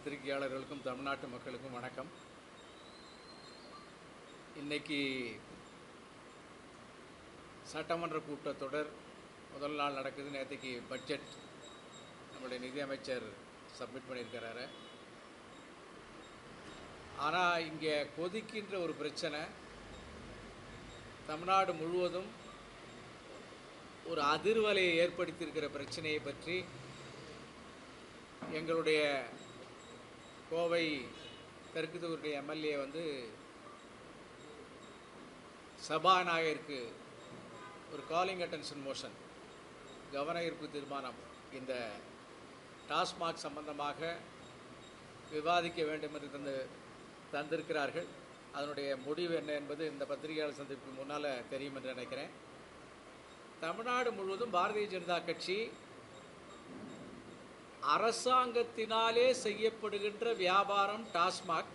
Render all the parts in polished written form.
பத்திரிகையாளர்களுக்கும் தமிழ்நாட்டு மக்களுக்கும் வணக்கம். இன்னைக்கு சட்டமன்ற கூட்டத்தொடர் முதல் நாள் நடக்குது. நேற்றுக்கு பட்ஜெட் நம்முடைய நிதியமைச்சர் சப்மிட் பண்ணியிருக்கிறாரு. ஆனால் இங்கே கொதிக்கின்ற ஒரு பிரச்சனை, தமிழ்நாடு முழுவதும் ஒரு அதிர்வலையை ஏற்படுத்தியிருக்கிற பிரச்சனையை பற்றி எங்களுடைய கோவை தெற்கு தொகுதியுடைய எம்எல்ஏ சபாநாயகருக்கு ஒரு காலிங் அட்டென்ஷன் மோஷன், கவன ஈர்ப்பு தீர்மானம் இந்த டாஸ்மாக் சம்பந்தமாக விவாதிக்க வேண்டும் என்று தந்திருக்கிறார்கள். அதனுடைய முடிவு என்ன என்பது இந்த பத்திரிகையாளர் சந்திப்புக்கு முன்னால் தெரியும் என்று நினைக்கிறேன். தமிழ்நாடு முழுவதும் பாரதிய ஜனதா கட்சி அரசாங்கத்தினாலே செய்யப்படுகின்ற வியாபாரம் டாஸ்மாக்,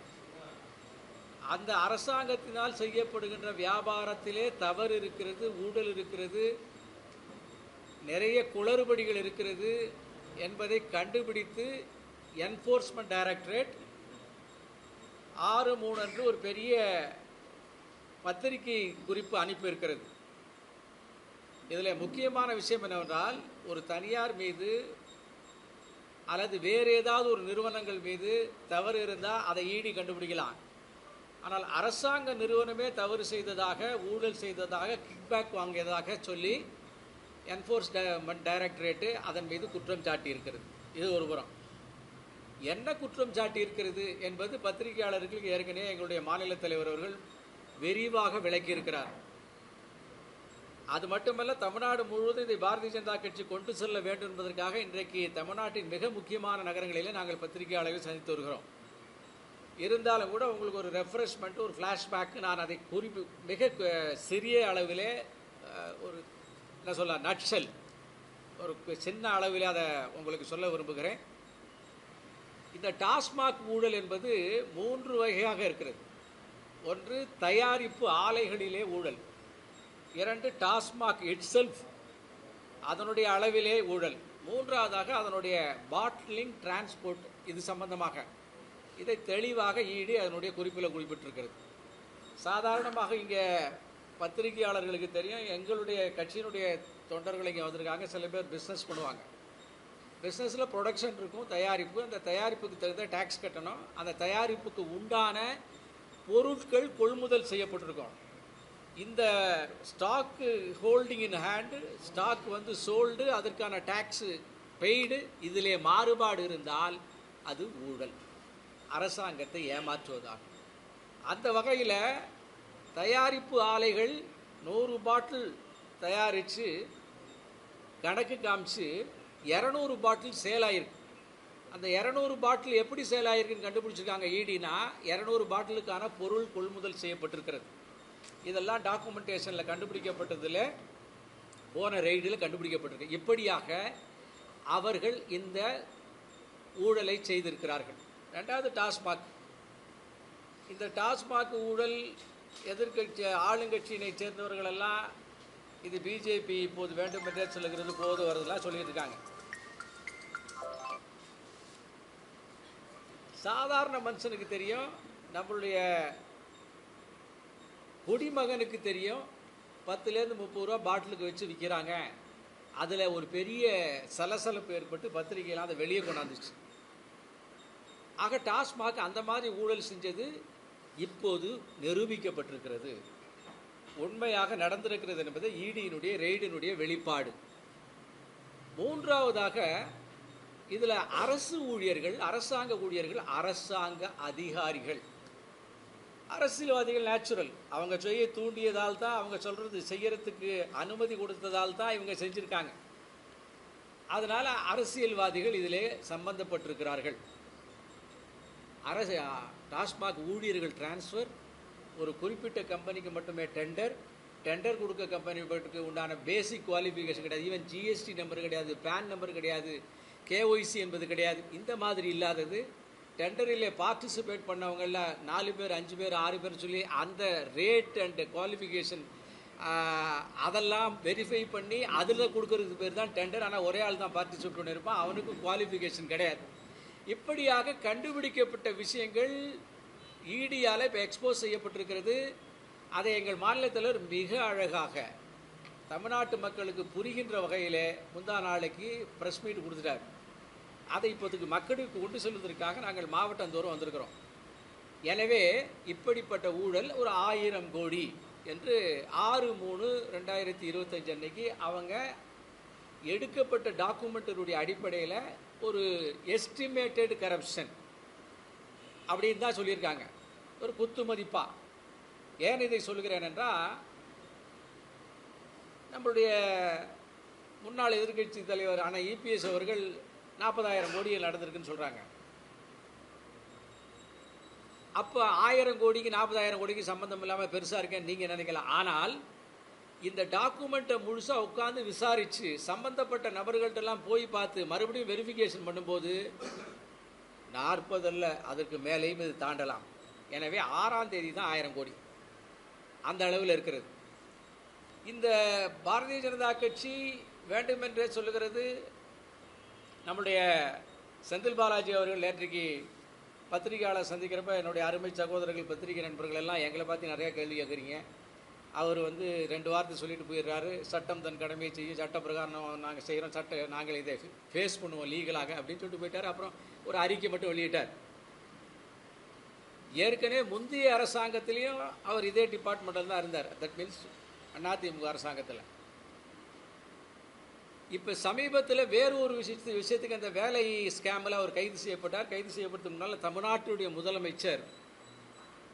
அந்த அரசாங்கத்தினால் செய்யப்படுகின்ற வியாபாரத்திலே தவறு இருக்கிறது, ஊழல் இருக்கிறது, நிறைய குளறுபடிகள் இருக்கிறது என்பதை கண்டுபிடித்து என்ஃபோர்ஸ்மெண்ட் டைரக்டரேட் 6/3 அன்று ஒரு பெரிய பத்திரிகை குறிப்பு அனுப்பியிருக்கிறது. இதில் முக்கியமான விஷயம் என்னவென்றால், ஒரு தனியார் மீது அல்லது வேறு ஏதாவது ஒரு நிறுவனங்கள் மீது தவறு இருந்தால் அதை ஈடி கண்டுபிடிக்கலாம். ஆனால் அரசாங்க நிறுவனமே தவறு செய்ததாக, ஊழல் செய்ததாக, கிக்பேக் வாங்கியதாக சொல்லி என்ஃபோர்ஸ்மெண்ட் டைரக்டரேட்டு அதன் மீது குற்றம் சாட்டி இருக்கிறது. இது ஒரு புறம். என்ன குற்றம் சாட்டி இருக்கிறது என்பது பத்திரிகையாளர்களுக்கு ஏற்கனவே எங்களுடைய மாநில தலைவர் அவர்கள் விரிவாக விளக்கியிருக்கிறார். அது மட்டுமல்ல, தமிழ்நாடு முழுவதும் இதை பாரதிய ஜனதா கட்சி கொண்டு செல்ல வேண்டும் என்பதற்காக இன்றைக்கு தமிழ்நாட்டின் மிக முக்கியமான நகரங்களிலே நாங்கள் பத்திரிகையாளர்கள் சந்தித்து வருகிறோம். இருந்தாலும் கூட உங்களுக்கு ஒரு ரெஃப்ரெஷ்மெண்ட், ஒரு ஃப்ளாஷ்பேக், நான் அதை மிக சிறிய அளவிலே ஒரு என்ன சொல்ல நட்ஷல், ஒரு சின்ன அளவிலே அதை உங்களுக்கு சொல்ல விரும்புகிறேன். இந்த டாஸ்மாக் ஊழல் என்பது 3 வகையாக இருக்கிறது. ஒன்று, தயாரிப்பு ஆலைகளிலே ஊழல். 2, டாஸ்மாக் இட்செல்ஃப், அதனுடைய அளவிலே ஊழல். 3வதாக அதனுடைய பாட்லிங், டிரான்ஸ்போர்ட், இது சம்பந்தமாக இதை தெளிவாக ஈடி அதனுடைய குறிப்பில் குறிப்பிட்டிருக்கிறது. சாதாரணமாக இங்கே பத்திரிகையாளர்களுக்கு தெரியும், எங்களுடைய கட்சியினுடைய தொண்டர்கள் இங்கே வந்திருக்காங்க. சில பேர் பிஸ்னஸ் பண்ணுவாங்க. பிஸ்னஸில் ப்ரொடக்ஷன் இருக்கும், தயாரிப்பு. அந்த தயாரிப்புக்கு தகுந்த டேக்ஸ் கட்டணும். அந்த தயாரிப்புக்கு உண்டான பொருட்கள் கொள்முதல் செய்யப்பட்டிருக்கும். இந்த stock holding in hand, stock sold, அதற்கான டேக்ஸு பெய்டு, இதிலே மாறுபாடு இருந்தால் அது ஊழல், அரசாங்கத்தை ஏமாற்றுவதாகும். அந்த வகையில் தயாரிப்பு ஆலைகள் 100 பாட்டில் தயாரித்து கணக்கு காமிச்சு 200 பாட்டில் சேல் ஆகிருக்கு. அந்த 200 பாட்டில் எப்படி சேல் ஆகிருக்குன்னு கண்டுபிடிச்சிருக்காங்க ஈடினா, 200 பாட்டிலுக்கான பொருள் கொள்முதல் செய்யப்பட்டிருக்கிறது. இதெல்லாம் டாக்குமெண்டேஷனில் கண்டுபிடிக்கப்பட்டதில் போன ரெய்டில் கண்டுபிடிக்கப்பட்டிருக்கு. இப்படியாக அவர்கள் இந்த ஊழலை செய்திருக்கிறார்கள். 2வது, டாஸ்மாக். இந்த டாஸ்மாக் ஊழல் எதிர்கட்சி ஆளுங்கட்சியினை சேர்ந்தவர்களெல்லாம் இது பிஜேபி இப்போது வேண்டும் என்றே சொல்லுகிறது, போது வருதுலாம் சொல்லிட்டு இருக்காங்க. சாதாரண மனுஷனுக்கு தெரியும், நம்மளுடைய குடிமகனுக்கு தெரியும், 10லேருந்து 30 ரூபா பாட்டிலுக்கு வச்சு விற்கிறாங்க. அதில் ஒரு பெரிய சலசலப்பு ஏற்பட்டு பத்திரிகையெல்லாம் அதை வெளியே கொண்டாந்துச்சு. ஆக டாஸ்மாக் அந்த மாதிரி ஊழல் செஞ்சது இப்போது நிரூபிக்கப்பட்டிருக்கிறது, உண்மையாக நடந்திருக்கிறது என்பது ஈடியினுடைய ரெய்டினுடைய வெளிப்பாடு. 3வதாக, இதில் அரசு ஊழியர்கள், அரசாங்க ஊழியர்கள், அரசாங்க அதிகாரிகள், அரசியல்வாதிகள் நேச்சுரல், அவங்க செய்ய தூண்டியதால் தான், அவங்க சொல்கிறது செய்யறதுக்கு அனுமதி கொடுத்ததால் தான் இவங்க செஞ்சுருக்காங்க. அதனால் அரசியல்வாதிகள் இதிலே சம்பந்தப்பட்டிருக்கிறார்கள். டாஸ்மாக் ஊழியர்கள் டிரான்ஸ்ஃபர், ஒரு குறிப்பிட்ட கம்பெனிக்கு மட்டுமே டெண்டர் கொடுக்க கம்பெனிக்கு உண்டான பேசிக் குவாலிஃபிகேஷன் கிடையாது. ஈவன் ஜிஎஸ்டி நம்பர் கிடையாது, பேன் நம்பர் கிடையாது, கேஒய்சி என்பது கிடையாது. இந்த மாதிரி இல்லாதது டெண்டரில் பார்ட்டிசிபேட் பண்ணவங்களில் 4 பேர், 5 பேர், 6 பேர் சொல்லி அந்த ரேட் அண்ட் குவாலிஃபிகேஷன் அதெல்லாம் வெரிஃபை பண்ணி அதில் கொடுக்கறதுக்கு பேர் தான் டெண்டர். ஆனால் ஒரே ஆள் தான் பார்ட்டிசிபேட் பண்ணியிருப்பான், அவனுக்கு குவாலிஃபிகேஷன் கிடையாது. இப்படியாக கண்டுபிடிக்கப்பட்ட விஷயங்கள் ஈடியால் இப்போ எக்ஸ்போஸ் செய்யப்பட்டிருக்கிறது. அதை எங்கள் மாநில தலைவர் மிக அழகாக தமிழ்நாட்டு மக்களுக்கு புரிகின்ற வகையில் முந்தா நாளைக்கு ப்ரெஸ் மீட் கொடுத்துட்டார். அதை இப்போதுக்கு மக்களுக்கு கொண்டு செல்வதற்காக நாங்கள் மாவட்டந்தோறும் வந்திருக்கிறோம். எனவே இப்படிப்பட்ட ஊழல் ஒரு 1000 கோடி என்று 6/3/2025 அன்னைக்கு அவங்க எடுக்கப்பட்ட டாக்குமெண்ட்டினுடைய அடிப்படையில் ஒரு எஸ்டிமேட்டட் கரப்ஷன் அப்படின்னு தான் சொல்லியிருக்காங்க, ஒரு குத்து மதிப்பா. ஏன் இதை சொல்கிறேன் என்றால், நம்மளுடைய முன்னாள் எதிர்க்கட்சி தலைவர் ஆனால் இபிஎஸ் அவர்கள் 40,000 கோடிகள் நடந்திருக்குன்னு சொல்கிறாங்க. அப்போ 1000 கோடிக்கு 40,000 கோடிக்கு சம்பந்தம் இல்லாமல் பெருசாக இருக்கேன்னு நீங்கள் நினைக்கலாம். ஆனால் இந்த டாக்குமெண்ட்டை முழுசாக உட்காந்து விசாரித்து சம்பந்தப்பட்ட நபர்கள்ட்டெல்லாம் போய் பார்த்து மறுபடியும் வெரிஃபிகேஷன் பண்ணும்போது 40 அல்ல, அதற்கு மேலேயும் இது தாண்டலாம். எனவே 6ஆம் தேதி தான் 1000 கோடி அந்த அளவில் இருக்கிறது. இந்த பாரதிய ஜனதா கட்சி வேண்டுமென்றே சொல்லுகிறது. நம்முடைய செந்தில் பாலாஜி அவர்கள் நேற்றைக்கு பத்திரிகையாளர் சந்திக்கிறப்ப என்னுடைய அருமை சகோதரர்கள் பத்திரிகை நண்பர்கள் எல்லாம் எங்களை பார்த்து நிறையா கேள்வி கேட்குறீங்க. அவர் 2 வார்த்தை சொல்லிட்டு போயிடுறாரு, சட்டம் தன் கடமையை செய்யும், சட்ட பிரகாரம் நாங்கள் செய்கிறோம், நாங்கள் இதை ஃபேஸ் பண்ணுவோம் லீகலாக அப்படின்னு சொல்லிட்டு போயிட்டார். அப்புறம் ஒரு அறிக்கை மட்டும் வெளியிட்டார். ஏற்கனவே முந்தைய அரசாங்கத்திலையும் அவர் இதே டிபார்ட்மெண்ட்டில் தான் இருந்தார். தட் மீன்ஸ் அதிமுக அரசாங்கத்தில். இப்போ சமீபத்தில் வேறு ஒரு விஷயத்துக்கு அந்த வேலை ஸ்கேமில் அவர் கைது செய்யப்பட்டார். கைது செய்யப்படுறதுக்கு முன்னால் தமிழ்நாட்டுடைய முதலமைச்சர்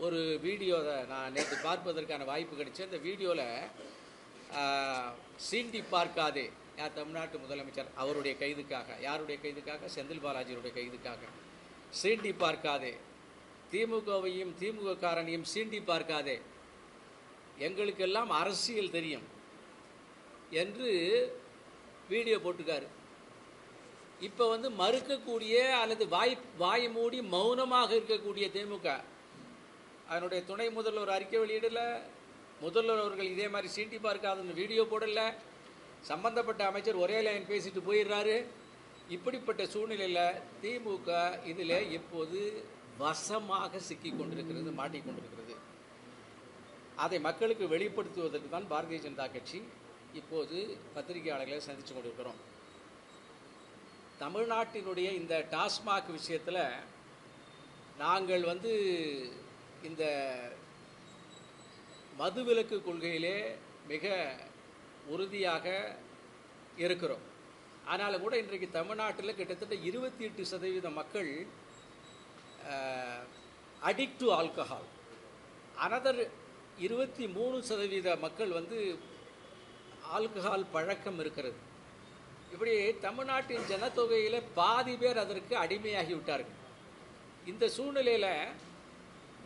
ஒரு வீடியோவை நான் நேற்று பார்ப்பதற்கான வாய்ப்பு கிடைச்சி, அந்த வீடியோவில் சீண்டி பார்க்காதே, யார் தமிழ்நாட்டு முதலமைச்சர் அவருடைய கைதுக்காக, யாருடைய கைதுக்காக, செந்தில் பாலாஜியுடைய கைதுக்காக, சீண்டி பார்க்காதே, திமுகவையும் திமுக காரனையும் சீண்டி பார்க்காதே, எங்களுக்கெல்லாம் அரசியல் தெரியும் என்று வீடியோ போட்டுக்காரு. இப்போ மறுக்கக்கூடிய அல்லது வாய் மூடி மௌனமாக இருக்கக்கூடிய திமுக, அதனுடைய துணை முதல்வர் அறிக்கை வெளியிடல, முதல்வர் அவர்கள் இதே மாதிரி சீண்டி பார்க்காதுன்னு வீடியோ போடல, சம்பந்தப்பட்ட அமைச்சர் ஒரே லைன் பேசிட்டு போயிடுறாரு. இப்படிப்பட்ட சூழ்நிலையில் திமுக இதில் இப்போது வசமாக சிக்கி கொண்டிருக்கிறது, மாட்டிக்கொண்டிருக்கிறது. அதை மக்களுக்கு வெளிப்படுத்துவதற்கு தான் பாரதிய ஜனதா கட்சி இப்போது பத்திரிகையாளர்களை சந்தித்து கொண்டிருக்கிறோம். தமிழ்நாட்டினுடைய இந்த டாஸ்மாக் விஷயத்தில் நாங்கள் இந்த மதுவிலக்கு கொள்கையிலே மிக உறுதியாக இருக்கிறோம். ஆனாலும் கூட இன்றைக்கு தமிழ்நாட்டில் கிட்டத்தட்ட 28% மக்கள் அடிக்ட் டு ஆல்கஹால், அனதர் 23% மக்கள் ஆல்கஹால் பழக்கம் இருக்கிறது. இப்படி தமிழ்நாட்டின் ஜனத்தொகையில் பாதி பேர் அதற்கு அடிமையாகி விட்டார்கள். இந்த சூழ்நிலையில்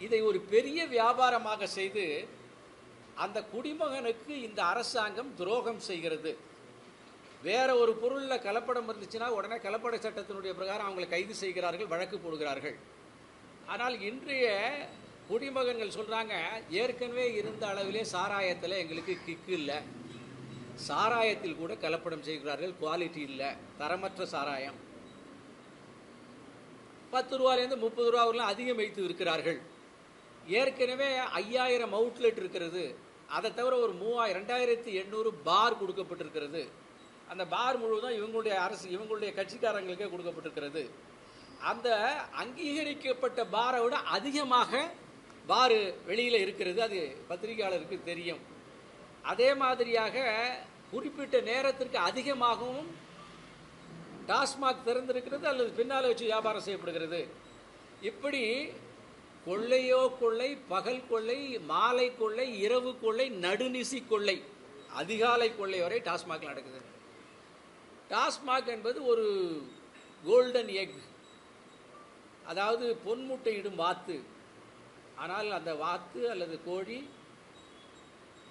இதை ஒரு பெரிய வியாபாரமாக செய்து அந்த குடிமகனுக்கு இந்த அரசாங்கம் துரோகம் செய்கிறது. வேற ஒரு பொருளில் கலப்படம் இருந்துச்சுன்னா உடனே கலப்பட சட்டத்தினுடைய பிரகாரம் அவங்களை கைது செய்கிறார்கள், வழக்கு போடுகிறார்கள். ஆனால் இன்றைய குடிமகன்கள் சொல்கிறாங்க, ஏற்கனவே இருந்த அளவிலே சாராயத்தில் எங்களுக்கு கிக்கு இல்லை, சாராயத்தில் கூட கலப்படம் செய்கிறார்கள், குவாலிட்டி இல்லை, தரமற்ற சாராயம், 10 ரூபாயிலேருந்து 30 ரூபாவெல்லாம் அதிகம் வைத்து இருக்கிறார்கள். ஏற்கனவே 5000 அவுட்லெட் இருக்கிறது. அதை தவிர ஒரு 2800 பார் கொடுக்கப்பட்டிருக்கிறது. அந்த பார் முழுவதும் இவங்களுடைய கட்சிக்காரங்களுக்கே கொடுக்கப்பட்டிருக்கிறது. அந்த அங்கீகரிக்கப்பட்ட பாரை விட அதிகமாக பார் வெளியில் இருக்கிறது. அது பத்திரிகையாளருக்கு தெரியும். அதே மாதிரியாக குறிப்பிட்ட நேரத்திற்கு அதிகமாகவும் டாஸ்மாக் திறந்திருக்கிறது அல்லது பின்னால் வச்சு வியாபாரம் செய்யப்படுகிறது. இப்படி கொள்ளையோ கொள்ளை, பகல் கொள்ளை, மாலை கொள்ளை, இரவு கொள்ளை, நடுநிசி கொள்ளை, அதிகாலை கொள்ளை வரை டாஸ்மாக் நடக்குது. டாஸ்மாக் என்பது ஒரு கோல்டன் எக், அதாவது பொன்முட்டையிடும் வாத்து. ஆனால் அந்த வாத்து அல்லது கோழி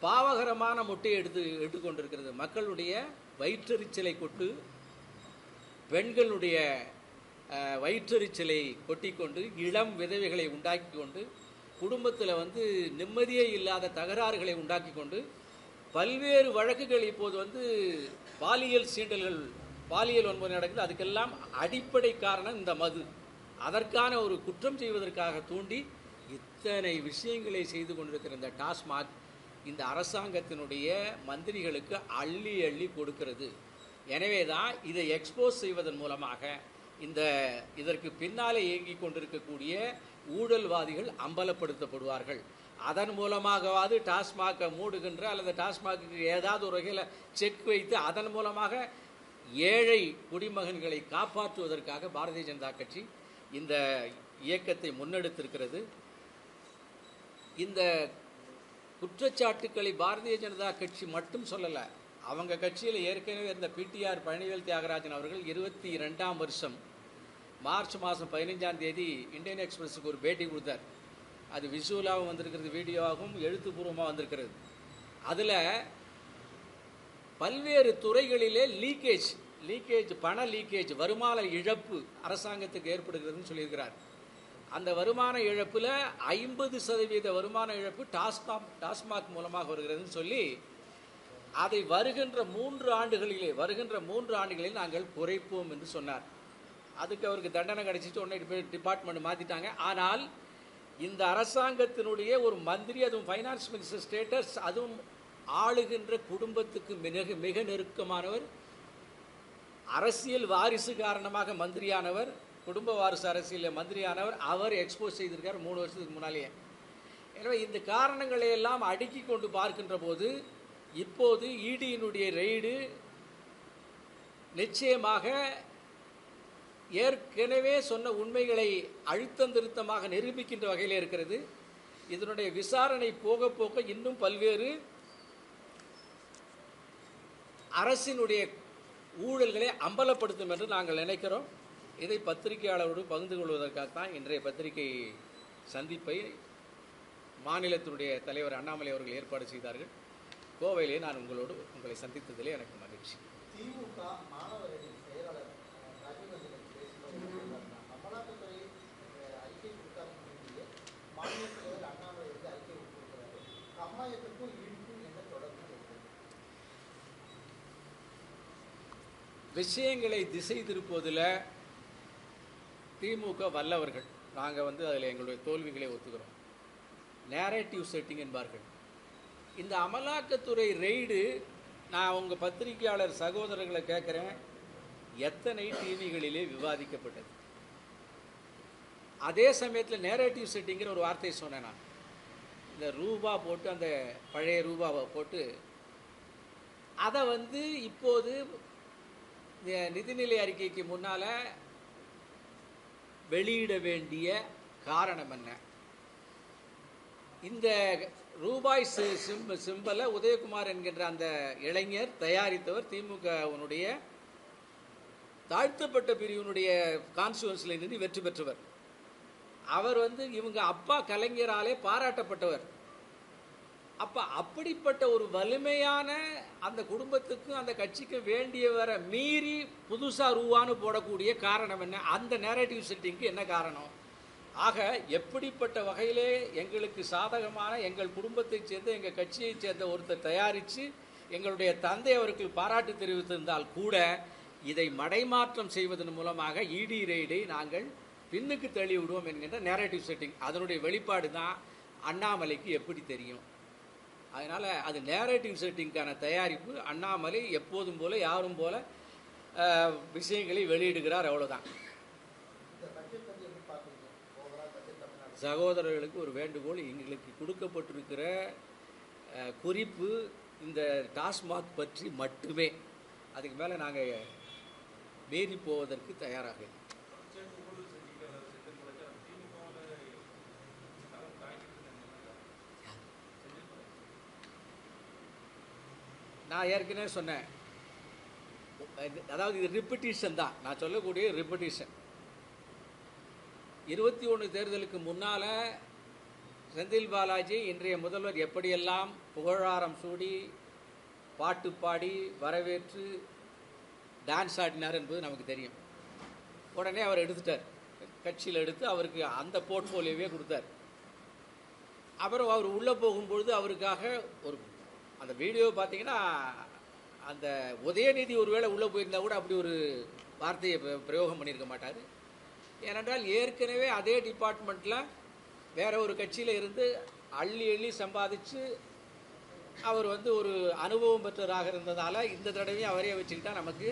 பாவகரமான முட்டையை எடுத்துக்கொண்டிருக்கிறது. மக்களுடைய வயிற்றெரிச்சலை கொட்டு, பெண்களுடைய வயிற்றெரிச்சலை கொட்டிக்கொண்டு, இளம் விதவைகளை உண்டாக்கி கொண்டு, குடும்பத்தில் நிம்மதியே இல்லாத தகராறுகளை உண்டாக்கி கொண்டு, பல்வேறு வழக்குகள் இப்போது பாலியல் சீண்டல்கள், பாலியல் வன்முறை நடக்குது. அதுக்கெல்லாம் அடிப்படை காரணம் இந்த மது. அதற்கான ஒரு குற்றம் செய்வதற்காக தூண்டி இத்தனை விஷயங்களை செய்து கொண்டிருக்கிற இந்த டாஸ்மாக் இந்த அரசாங்கத்தினுடைய மந்திரிகளுக்கு அள்ளி அள்ளி கொடுக்கிறது. எனவே தான் இதை எக்ஸ்போஸ் செய்வதன் மூலமாக இதற்கு பின்னாலே இயங்கிக் கொண்டிருக்கக்கூடிய ஊழல்வாதிகள் அம்பலப்படுத்தப்படுவார்கள். அதன் மூலமாகவாது டாஸ்மாகை மூடுகின்ற அல்லது டாஸ்மாக்கு ஏதாவது ஒரு வகையில் செக் வைத்து அதன் மூலமாக ஏழை குடிமகன்களை காப்பாற்றுவதற்காக பாரதிய ஜனதா கட்சி இந்த இயக்கத்தை முன்னெடுத்திருக்கிறது. இந்த குற்றச்சாட்டுக்களை பாரதிய ஜனதா கட்சி மட்டும் சொல்லலை. அவங்க கட்சியில் ஏற்கனவே இருந்த பிடிஆர் பழனிவேல் தியாகராஜன் அவர்கள் 22ஆம் வருஷம் மார்ச் மாதம் 15ஆம் தேதி இந்தியன் எக்ஸ்பிரஸுக்கு ஒரு பேட்டி கொடுத்தார். அது விஷுவலாகவும் வந்திருக்கிறது, வீடியோவாகவும் எழுத்துப்பூர்வமாக வந்திருக்கிறது. அதில் பல்வேறு துறைகளிலே லீக்கேஜ் பண லீக்கேஜ் வருமான இழப்பு அரசாங்கத்துக்கு ஏற்படுகிறதுன்னு சொல்லியிருக்கிறார். அந்த வருமான இழப்பில் 50% வருமான இழப்பு டாஸ்மாக் மூலமாக வருகிறதுன்னு சொல்லி அதை வருகின்ற 3 ஆண்டுகளில் நாங்கள் குறைப்போம் என்று சொன்னார். அதுக்கு அவருக்கு தண்டனை கிடைச்சிட்டு உடனே டிபார்ட்மெண்ட் மாற்றிட்டாங்க. ஆனால் இந்த அரசாங்கத்தினுடைய ஒரு மந்திரி, அதுவும் ஃபைனான்ஸ் மினிஸ்டர் ஸ்டேட்டஸ், அதுவும் ஆளுகின்ற குடும்பத்துக்கு மிக நெருக்கமானவர், அரசியல் வாரிசு காரணமாக மந்திரியானவர், குடும்ப வாரிசு அரசியல் மந்திரியானவர், அவர் எக்ஸ்போஸ் செய்திருக்கார் 3 வருஷத்துக்கு முன்னாலேயே. எனவே இந்த காரணங்களை எல்லாம் அடுக்கி கொண்டு பார்க்கின்ற போது இப்போது இடியினுடைய ரெய்டு நிச்சயமாக ஏற்கனவே சொன்ன உண்மைகளை அழுத்தம் திருத்தமாக நிரூபிக்கின்ற வகையில் இருக்கிறது. இதனுடைய விசாரணை போக போக இன்னும் பல்வேறு அரசினுடைய ஊழல்களை அம்பலப்படுத்தும் என்று நாங்கள் நினைக்கிறோம். இதை பத்திரிகையாளரோடு பகிர்ந்து கொள்வதற்காகத்தான் இன்றைய பத்திரிகை சந்திப்பை மாநிலத்தினுடைய தலைவர் அண்ணாமலை அவர்கள் ஏற்பாடு செய்தார்கள். கோவையிலே நான் உங்களை சந்தித்ததிலே எனக்கு மகிழ்ச்சி. திமுக மாணவரணி செயலாளர் அமலாக்கத்துறை அறிக்கை கொடுத்தாலும் மாநில தலைவர் அண்ணாமலை அறிக்கை கொடுக்கிறாரு. அம்மாயத்துக்கும் ஈடுக்கும் எந்த தொடர்பு? விஷயங்களை திசை திருப்புவதில் திமுக வல்லவர்கள். நாங்கள் அதில் எங்களுடைய தோல்விகளை ஒத்துக்கிறோம். நேரேட்டிவ் செட்டிங் என்பார்கள். இந்த அமலாக்கத்துறை ரெய்டு, நான் உங்கள் பத்திரிகையாளர் சகோதரர்களை கேட்குறேன், எத்தனை டிவிகளிலே விவாதிக்கப்பட்டது? அதே சமயத்தில் நேரேட்டிவ் செட்டிங்கிற ஒரு வார்த்தையை சொன்னேன் நான். இந்த ரூபா போட்டு, அந்த பழைய ரூபாவை போட்டு அதை இப்போது நிதிநிலை அறிக்கைக்கு முன்னால் வெளியிட வேண்டிய காரணம் என்ன? இந்த ரூபாய் சிம்பலை உதயகுமார் என்கின்ற அந்த இளைஞர் தயாரித்தவர் திமுகவினுடைய தாழ்த்தப்பட்ட பிரிவினுடைய கான்ஸ்டுவன்சியில் நின்று வெற்றி பெற்றவர். அவர் இவங்க அப்பா கலைஞராலே பாராட்டப்பட்டவர். அப்படிப்பட்ட ஒரு வலிமையான அந்த குடும்பத்துக்கும் அந்த கட்சிக்கு வேண்டியவரை மீறி புதுசாக ரூபான்னு போடக்கூடிய காரணம் என்ன? அந்த நேரேட்டிவ் செட்டிங்க்கு என்ன காரணம்? ஆக எப்படிப்பட்ட வகையிலே எங்களுக்கு சாதகமான, எங்கள் குடும்பத்தைச் சேர்ந்த, எங்கள் கட்சியைச் சேர்ந்த ஒருத்தர் தயாரித்து எங்களுடைய தந்தை அவருக்கு பாராட்டு தெரிவித்திருந்தால் கூட இதை மடைமாற்றம் செய்வதன் மூலமாக இடி ரெய்டை நாங்கள் பின்னுக்கு தள்ளி விடுவோம் என்கின்ற நேரேட்டிவ் செட்டிங். அதனுடைய வெளிப்பாடு தான் அண்ணாமலைக்கு எப்படி தெரியும்? அதனால் அது நேரேட்டிவ் செட்டிங்கான தயாரிப்பு. அண்ணாமலை எப்போதும் போல யாரும் போல விஷயங்களை வெளியிடுகிறார், அவ்வளோதான். சகோதரர்களுக்கு ஒரு வேண்டுகோள், எங்களுக்கு கொடுக்கப்பட்டிருக்கிற குறிப்பு இந்த டாஸ்மாக் பற்றி மட்டுமே. அதுக்கு மேலே நாங்கள் மீறி போவதற்கு தயாராக இல்லை. நான் ஏற்கனவே சொன்னேன், அதாவது இது ரிப்பீட்டிஷன் தான், நான் சொல்லக்கூடிய ரிப்பீட்டிஷன். 21 தேர்தலுக்கு முன்னால் செந்தில் பாலாஜி இன்றைய முதல்வர் எப்படியெல்லாம் புகழாரம் சூடி பாட்டு பாடி வரவேற்று டான்ஸ் ஆடினார் என்பது நமக்கு தெரியும். உடனே அவர் எடுத்துட்டார், கட்சியில் எடுத்து அவருக்கு அந்த போர்ட்ஃபோலியோவே கொடுத்தார். அப்புறம் அவர் உள்ளே போகும்பொழுது அவருக்காக அந்த வீடியோ பார்த்தீங்கன்னா, அந்த உதயநிதி ஒருவேளை உள்ளே போயிருந்தால் கூட அப்படி ஒரு வார்த்தையை பிரயோகம் பண்ணியிருக்க மாட்டார். ஏனென்றால் ஏற்கனவே அதே டிபார்ட்மெண்ட்டில் வேற ஒரு கட்சியில் இருந்து அள்ளி அள்ளி சம்பாதிச்சு அவர் ஒரு அனுபவம் பெற்றவராக இருந்ததால் இந்த தடவையும் அவரே வச்சுக்கிட்டா நமக்கு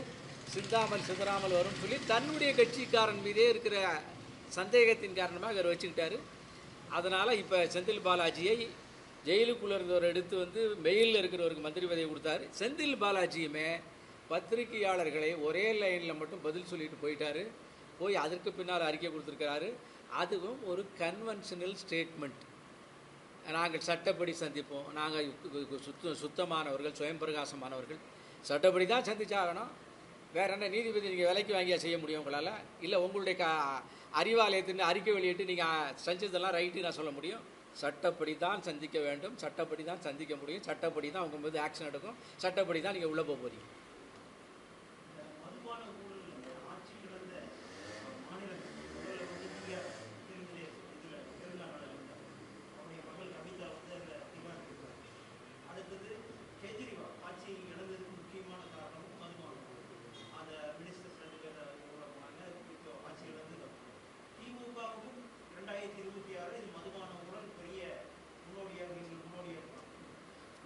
சிந்தாமல் சிதறாமல் வரும்னு சொல்லி தன்னுடைய கட்சிக்காரன் மீதே இருக்கிற சந்தேகத்தின் காரணமாக அவர் வச்சுக்கிட்டாரு. அதனால் இப்போ செந்தில் பாலாஜியை ஜெயிலுக்குள்ளே இருந்தவர் எடுத்து மெயிலில் இருக்கிறவருக்கு மந்திரி பதவி கொடுத்தாரு. செந்தில் பாலாஜியுமே பத்திரிகையாளர்களை ஒரே லைனில் மட்டும் பதில் சொல்லிட்டு போயிட்டாரு. போய் அதற்கு பின்னால் அறிக்கை கொடுத்துருக்கிறாரு. அதுவும் ஒரு கன்வென்ஷனல் ஸ்டேட்மெண்ட். நாங்கள் சட்டப்படி சந்திப்போம், நாங்கள் சுத்தமானவர்கள், சுயம் பிரகாசமானவர்கள், சட்டப்படி தான் சந்திச்சாகணும். வேற என்ன நீதிபதி நீங்கள் விலைக்கு வாங்கியா செய்ய முடியும் உங்களால்? இல்லை உங்களுடைய அறிவாலயத்தின் அறிக்கை வெளியிட்டு நீங்கள் செஞ்சதெல்லாம் ரைட்டு நான் சொல்ல முடியும்? சட்டப்படி தான் சந்திக்க வேண்டும், சட்டப்படி தான் சந்திக்க முடியும், சட்டப்படி தான் உங்கள் மீது ஆக்ஷன் எடுக்கும், சட்டப்படி தான் நீங்கள் உள்ளே போக போகிறீங்க.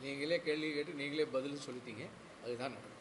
நீங்களே கேள்வி கேட்டு நீங்களே பதில் சொல்லிட்டீங்க. அதுதான் நடக்கும்.